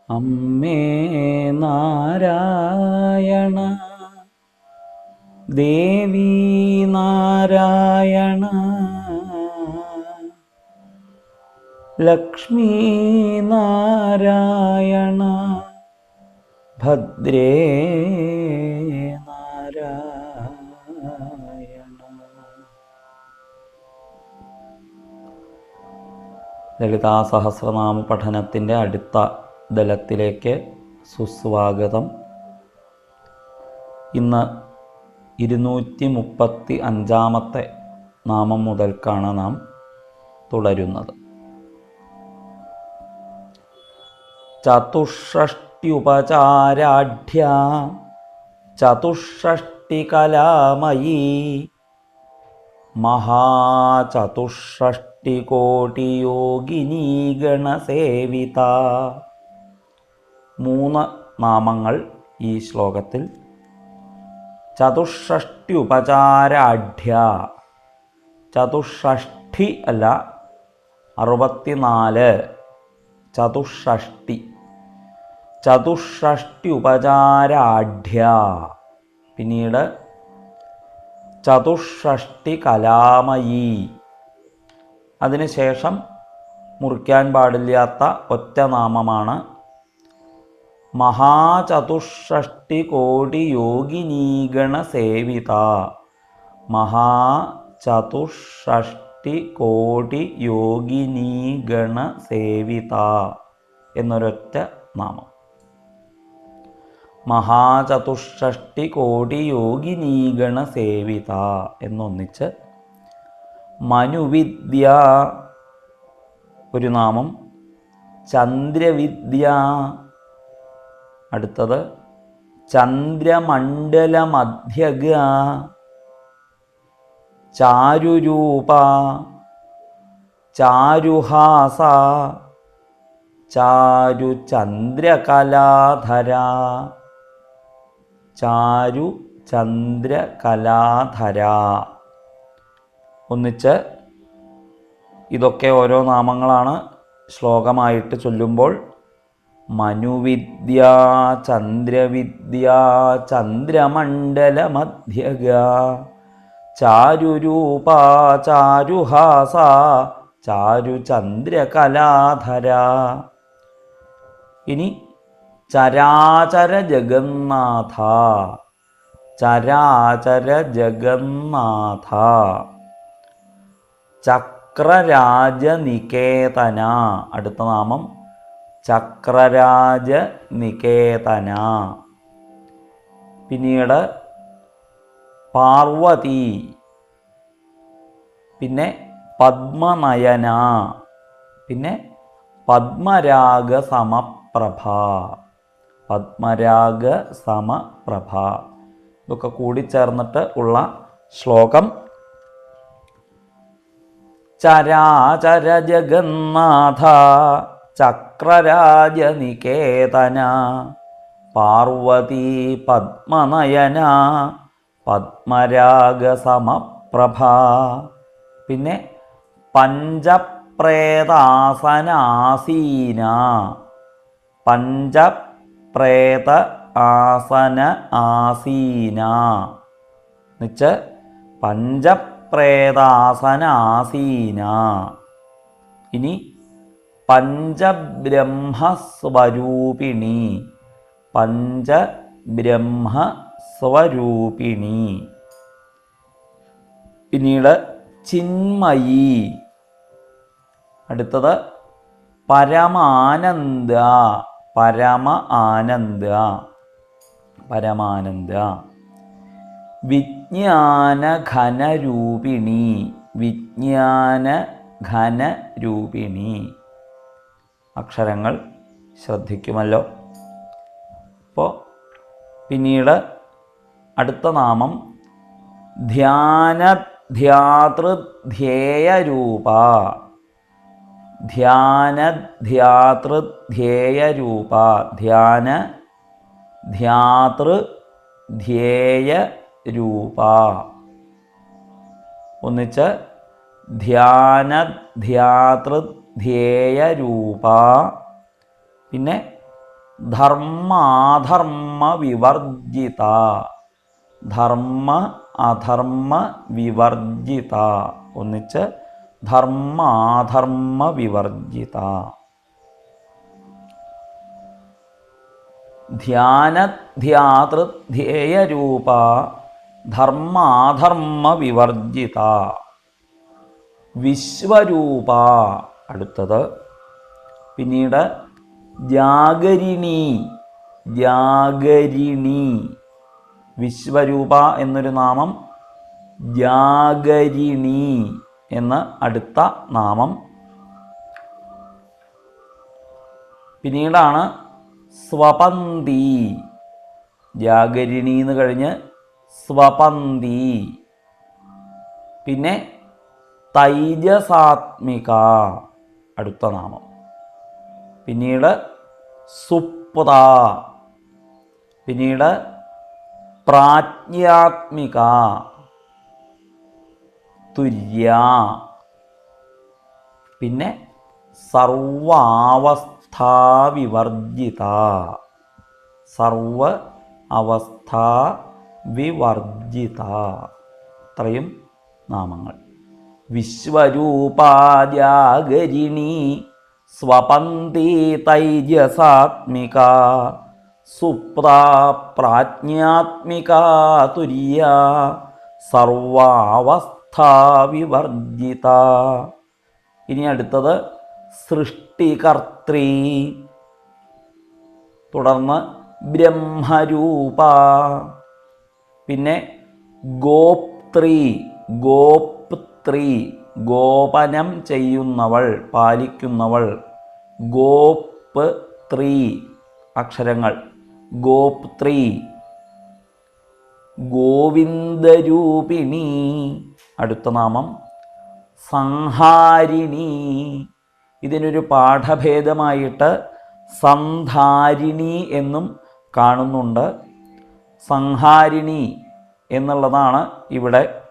അമ്മേ നാരായണ ദേവി നാരായണ ലക്ഷ്മീ നാരായണ ഭദ്രേ നാരായണ. ലളിതാ സഹസ്രനാമ പഠനത്തിൻ്റെ അടുത്ത ദലത്തിലേക്ക് സുസ്വാഗതം. ഇന്ന് 235 നാമം മുതൽക്കാണ് നാം തുടരുന്നത്. ചതുഷ്ഷഷ്ട്യുപചാരാഢ്യ ചതുഷ്ഷഷ്ടികലാമയീ മഹാചതുഷ്ഷഷ്ടികോടിയോഗിനീ ഗണസേവിത. 3 നാമങ്ങൾ ഈ ശ്ലോകത്തിൽ. ചതുഷ്ഷഷ്ട്യുപചാരാഢ്യ, ചതുഷ്ഷഷ്ടി അല്ല 64, ചതുഷ്ഷഷ്ടി. ചതുഷ്ഷഷ്ട്യുപചാരാഢ്യ, പിന്നീട് ചതുഷ്ഷഷ്ടി കലാമയീ. അതിനുശേഷം മുറിക്കാൻ പാടില്ലാത്ത ഒറ്റ നാമമാണ് മഹാചതുഷ്ഷഷ്ടി കോടി യോഗിനീ ഗണസേവിത. മഹാചതുഷ്ഷഷ്ടി കോടി യോഗിനീ ഗണസേവിത എന്നൊരൊറ്റ നാമം. മഹാചതുഷ്ഷഷ്ടി കോടി യോഗിനീ ഗണസേവിത എന്നൊന്നിച്ച്. മനുവിദ്യ ഒരു നാമം. ചന്ദ്രവിദ്യ അടുത്തത്. ചന്ദ്രമണ്ഡലമധ്യഗ, ചാരുരൂപ, ചാരുഹാസ, ചാരുചന്ദ്രകലാധര. ചാരുചന്ദ്രകലാധര ഒന്നിച്ച്. ഇതൊക്കെ ഓരോ നാമങ്ങളാണ്. ശ്ലോകമായിട്ട് ചൊല്ലുമ്പോൾ മനുവിദ്യ, ചന്ദ്രവിദ്യ, ചന്ദ്രമണ്ഡലമധ്യഗ, ചാരുരൂപ, ചാരുഹാസ, ചാരുചന്ദ്രകലാധര. ഇനി ചരാചര ജഗന്നാഥ. ചരാചര ജഗന്നാഥ. ചക്രരാജനികേതന അടുത്ത നാമം. ചക്രരാജനികേതന. പിന്നീട് പാർവതി, പിന്നെ പദ്മനയന, പിന്നെ പദ്മരാഗ സമപ്രഭ. പദ്മരാഗ സമപ്രഭ. ഇതൊക്കെ കൂടിച്ചേർന്നിട്ട് ഉള്ള ശ്ലോകം. ചരാചര ജഗന്നാഥ ചക്രരാജനികേതന പാർവതി പദ്മനയന പദ്മരാഗ സമപ്രഭ. പിന്നെ പഞ്ചപ്രേതാസനാസീന. പഞ്ചപ്രേത ആസന ആസീന എന്നുവെച്ച് പഞ്ചപ്രേതാസനാസീന. ഇനി പഞ്ചബ്രഹ്മസ്വരൂപിണി. പഞ്ചബ്രഹ്മസ്വരൂപിണി. പിന്നീട് ചിന്മയി. അടുത്തത് പരമാനന്ദ. പരമ ആനന്ദ. പരമാനന്ദ. വിജ്ഞാനഘനരൂപിണി. വിജ്ഞാനഘനരൂപിണി. അക്ഷരങ്ങൾ ശ്രദ്ധിക്കുമല്ലോ. അപ്പോൾ പിന്നീട് അടുത്ത നാമം ധ്യാനധ്യാതൃധ്യേയരൂപ. ധ്യാനധ്യാതൃധ്യേയരൂപ. ധ്യാന ധ്യാതൃധ്യേയരൂപ ഒന്നിച്ച്. ധ്യാനധ്യാതൃധ്യേയരൂപ. പിന്നെ ധർമാധർമ്മ വിവർജിത. ധർമ്മ അധർമ്മ വിവർജിത. ഒന്നിച്ച് ധർമാധർമ്മ വിവർജിത. ധ്യാനധ്യാതൃധ്യേയരൂപ ധർമാധർമ്മ വിവർജിത. വിശ്വരൂപ അടുത്തത്. പിന്നീട് ജാഗരിണി. ജാഗരിണി വിശ്വരൂപ എന്നൊരു നാമം, ജാഗരിണി എന്ന അടുത്ത നാമം. പിന്നീടാണ് സ്വപന്തി. ജാഗരിണി എന്ന് കഴിഞ്ഞ് സ്വപന്തി. പിന്നെ തൈജസാത്മിക അടുത്ത നാമം. പിന്നീട് സുപ്ത. പിന്നീട് പ്രാജ്ഞാത്മിക, തുര്യ. പിന്നെ സർവാവസ്ഥാ വിവർജിത. സർവ അവസ്ഥാ വിവർജിത. ഇത്രയും നാമങ്ങൾ. വിശ്വരൂപാ ജാഗരിണി സ്വപന്തി തൈജസാത്മിക സുപ്താ പ്രാജ്ഞാത്മിക തുര്യ സർവാവസ്ഥാ വിവർജിത. ഇനി അടുത്തത് സൃഷ്ടികർत्री. തുടർന്ന് ബ്രഹ്മരൂപ. പിന്നെ ഗോപ്ത്രീ. ഗോപ്ത്രീ ഗോപനം ചെയ്യുന്നവൾ, പാലിക്കുന്നവൾ. ഗോപ്ത്രീ അക്ഷരങ്ങൾ. ഗോപ്ത്രീ. ഗോവിന്ദരൂപിണി അടുത്ത നാമം. സംഹാരിണി. ഇതിനൊരു പാഠഭേദമായിട്ട് സന്ധാരിണി എന്നും കാണുന്നുണ്ട്. സംഹാരിണി എന്നുള്ളതാണ് ഇവിടെ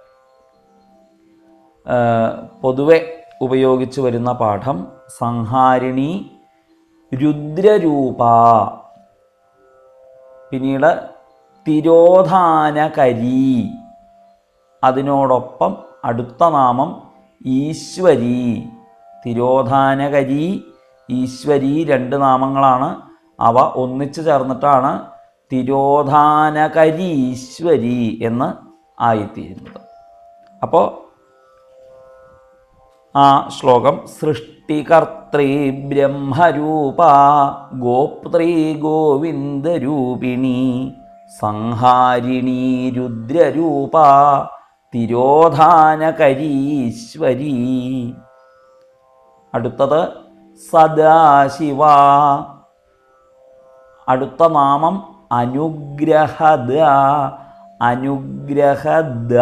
പൊതുവെ ഉപയോഗിച്ചു വരുന്ന പാഠം. സംഹാരിണി. രുദ്രരൂപ. പിന്നീട് തിരോധാനകരി. അതിനോടൊപ്പം അടുത്ത നാമം ഈശ്വരി. തിരോധാനകരി, ഈശ്വരി രണ്ട് നാമങ്ങളാണ്. അവ ഒന്നിച്ചു ചേർന്നിട്ടാണ് തിരോധാനകരി ഈശ്വരി എന്ന് ആയിത്തീരുന്നത്. അപ്പോൾ ആ ശ്ലോകം സൃഷ്ടികർत्री ബ്രഹ്മരൂപ ഗോപ്ത്രീ ഗോവിന്ദരൂപിണി സംഹാരിണി രുദ്രരൂപ തിരോധാനകരീശ്വരി. അടുത്തത് സദാശിവ. അടുത്ത നാമം അനുഗ്രഹദ. അനുഗ്രഹദ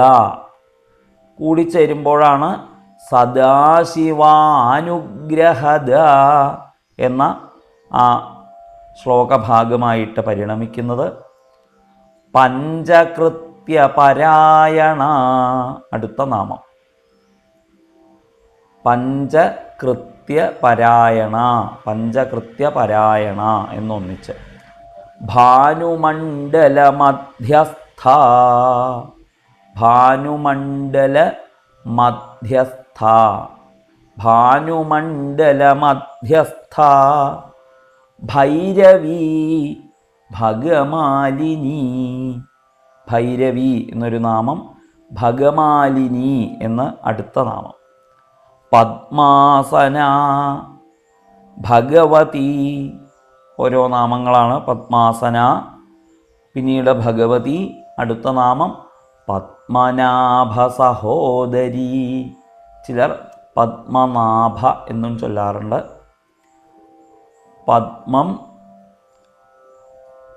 കൂടിച്ചേരുമ്പോഴാണ് സദാശിവാനുഗ്രഹദ എന്ന ആ ശ്ലോകഭാഗമായിട്ട് പരിണമിക്കുന്നത്. പഞ്ചകൃത്യപരായണ അടുത്ത നാമം. പഞ്ചകൃത്യപരായണ. പഞ്ചകൃത്യപരായണ എന്നൊന്നിച്ച്. ഭാനുമണ്ഡലമധ്യസ്ഥ. ഭാനുമണ്ഡല മധ്യസ്ഥ. ഭാനുമണ്ഡലമധ്യസ്ഥ. ഭൈരവി ഭഗമാലിനി. ഭൈരവി എന്നൊരു നാമം. ഭഗമാലിനി എന്ന് അടുത്ത നാമം. പദ്മാസന ഭഗവതി. ഓരോ നാമങ്ങളാണ്. പദ്മാസന, പിന്നീട് ഭഗവതി, അടുത്ത നാമം പത്മനാഭ സഹോദരി. ചിലർ പത്മനാഭ എന്നും ചൊല്ലാറുണ്ട്. പത്മം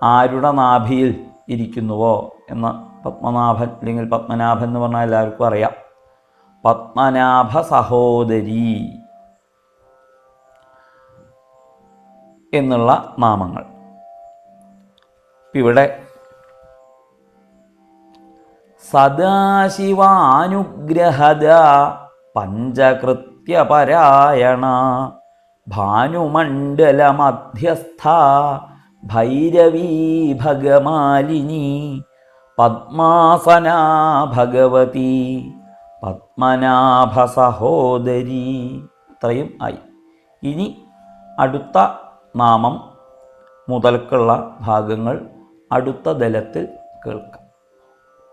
ആരുടെ നാഭിയിൽ ഇരിക്കുന്നുവോ എന്ന് പത്മനാഭൻ അല്ലെങ്കിൽ പത്മനാഭൻ എന്ന് പറഞ്ഞാൽ എല്ലാവർക്കും അറിയാം. പത്മനാഭ സഹോദരി എന്നുള്ള നാമങ്ങൾ. ഇവിടെ സദാശിവാനുഗ്രഹദ പഞ്ചകൃത്യപരായണ ഭാനുമണ്ഡലമധ്യസ്ഥ ഭൈരവീ ഭഗമാലിനി പദ്മാസനാ ഭഗവതി പത്മനാഭ സഹോദരി. ഇത്രയും ആയി. ഇനി അടുത്ത നാമം മുതൽക്കുള്ള ഭാഗങ്ങൾ അടുത്ത ദലത്തിൽ കേൾക്കാം.